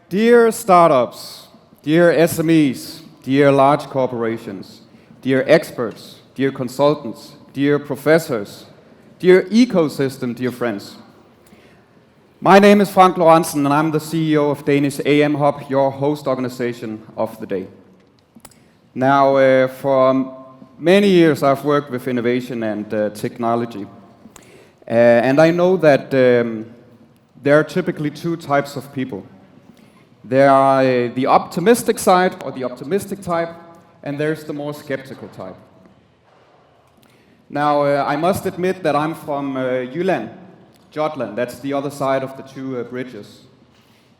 Dear startups, dear SMEs, dear large corporations, dear experts, dear consultants, dear professors, dear ecosystem, dear friends. My name is Rosengreen Lorenzen and I'm the CEO of Danish AM Hub, your host organization of the day. Now, for many years I've worked with innovation and technology. And I know that there are typically two types of people. There are the optimistic side, or the optimistic type, and there's the more skeptical type. Now, I must admit that I'm from Jutland, that's the other side of the two bridges.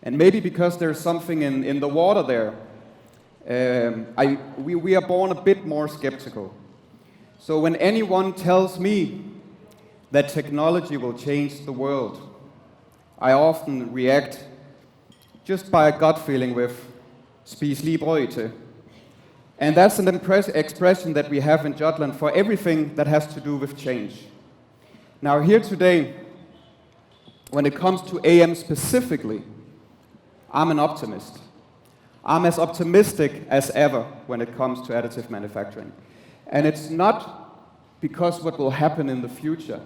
And maybe because there's something in the water there, we are born a bit more skeptical. So when anyone tells me that technology will change the world, I often react just by a gut feeling with spis lige brød til. And that's an expression that we have in Jutland for everything that has to do with change. Now here today, when it comes to AM specifically, I'm an optimist. I'm as optimistic as ever when it comes to additive manufacturing. And it's not because what will happen in the future.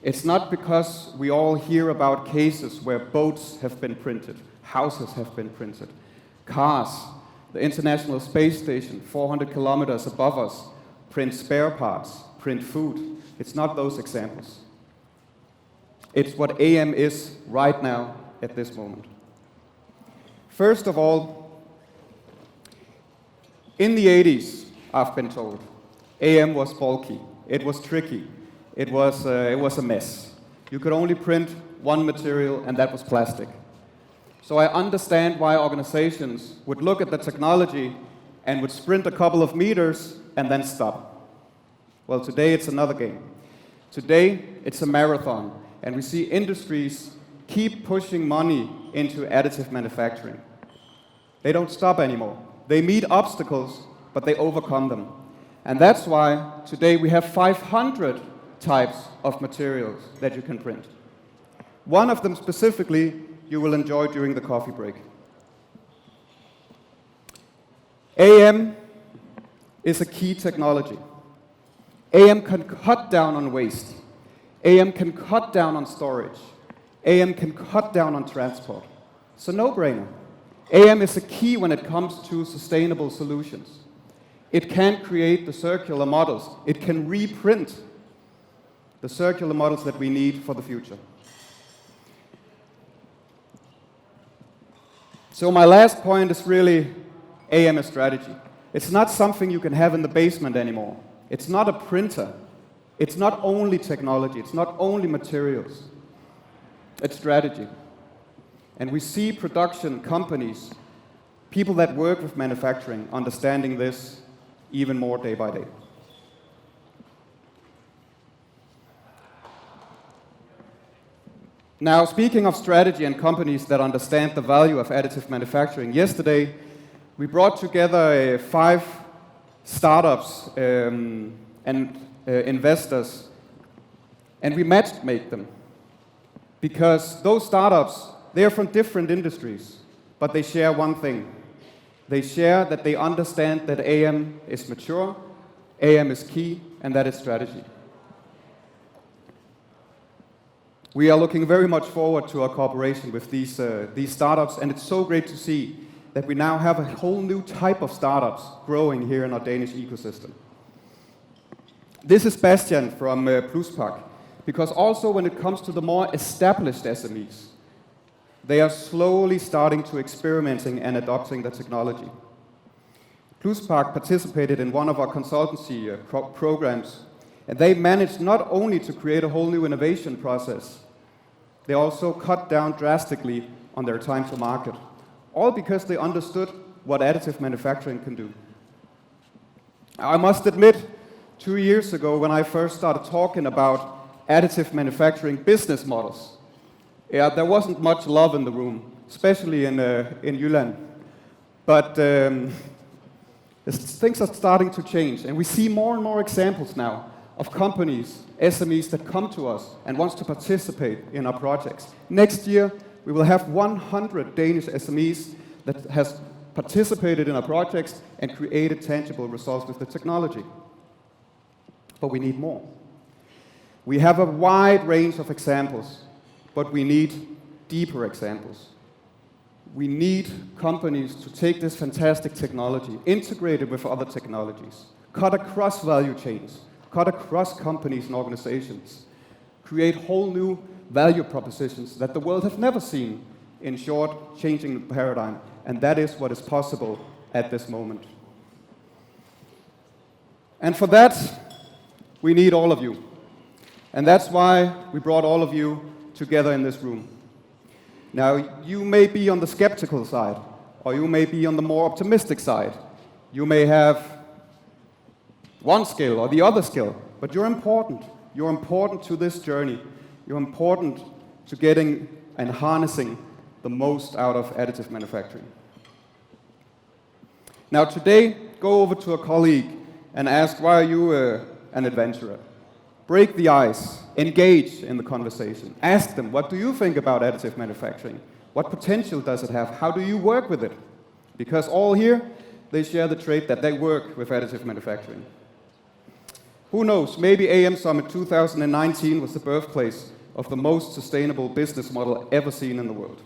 It's not because we all hear about cases where boats have been printed, houses have been printed, cars, the International Space Station, 400 kilometers above us, print spare parts, print food. It's not those examples. It's what AM is right now at this moment. First of all, in the 80s, I've been told, AM was bulky, it was tricky, it was a mess. You could only print one material, and that was plastic. So I understand why organizations would look at the technology and would sprint a couple of meters and then stop. Well, today it's another game. Today it's a marathon, and we see industries keep pushing money into additive manufacturing. They don't stop anymore. They meet obstacles, but they overcome them. And that's why today we have 500 types of materials that you can print. One of them specifically you will enjoy during the coffee break. AM is a key technology. AM can cut down on waste. AM can cut down on storage. AM can cut down on transport. It's a no-brainer. AM is a key when it comes to sustainable solutions. It can create the circular models. It can reprint the circular models that we need for the future. So my last point is really AM as strategy. It's not something you can have in the basement anymore. It's not a printer. It's not only technology. It's not only materials. It's strategy. And we see production companies, people that work with manufacturing, understanding this even more day by day. Now, speaking of strategy and companies that understand the value of additive manufacturing, yesterday we brought together 5 startups and investors, and we matched them. Because those startups, they are from different industries, but they share one thing. They share that they understand that AM is mature, AM is key, and that is strategy. We are looking very much forward to our cooperation with these startups, and it's so great to see that we now have a whole new type of startups growing here in our Danish ecosystem. This is Bastian from Pluspak, because also when it comes to the more established SMEs, they are slowly starting to experimenting and adopting the technology. Pluspak participated in one of our consultancy programs, and they managed not only to create a whole new innovation process, they also cut down drastically on their time to market, all because they understood what additive manufacturing can do. I must admit, 2 years ago when I first started talking about additive manufacturing business models, there wasn't much love in the room, especially in Jutland. But things are starting to change, and we see more and more examples now of companies, SMEs that come to us and wants to participate in our projects. Next year, we will have 100 Danish SMEs that has participated in our projects and created tangible results with the technology. But we need more. We have a wide range of examples, but we need deeper examples. We need companies to take this fantastic technology, integrate it with other technologies, cut across value chains, cut across companies and organizations, create whole new value propositions that the world has never seen, in short, changing the paradigm. And that is what is possible at this moment. And for that, we need all of you. And that's why we brought all of you together in this room. Now, you may be on the skeptical side, or you may be on the more optimistic side. You may have one skill or the other skill, but you're important. You're important to this journey. You're important to getting and harnessing the most out of additive manufacturing. Now today, go over to a colleague and ask, why are you an adventurer? Break the ice, engage in the conversation. Ask them, what do you think about additive manufacturing? What potential does it have? How do you work with it? Because all here, they share the trait that they work with additive manufacturing. Who knows, maybe AM Summit 2019 was the birthplace of the most sustainable business model ever seen in the world.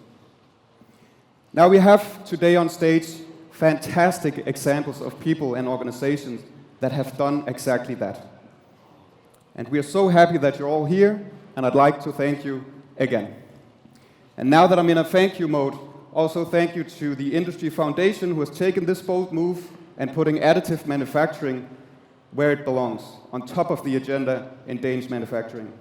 Now we have today on stage fantastic examples of people and organizations that have done exactly that. And we are so happy that you're all here, and I'd like to thank you again. And now that I'm in a thank you mode, also thank you to the Industry Foundation who has taken this bold move and putting additive manufacturing where it belongs, on top of the agenda in Danish manufacturing.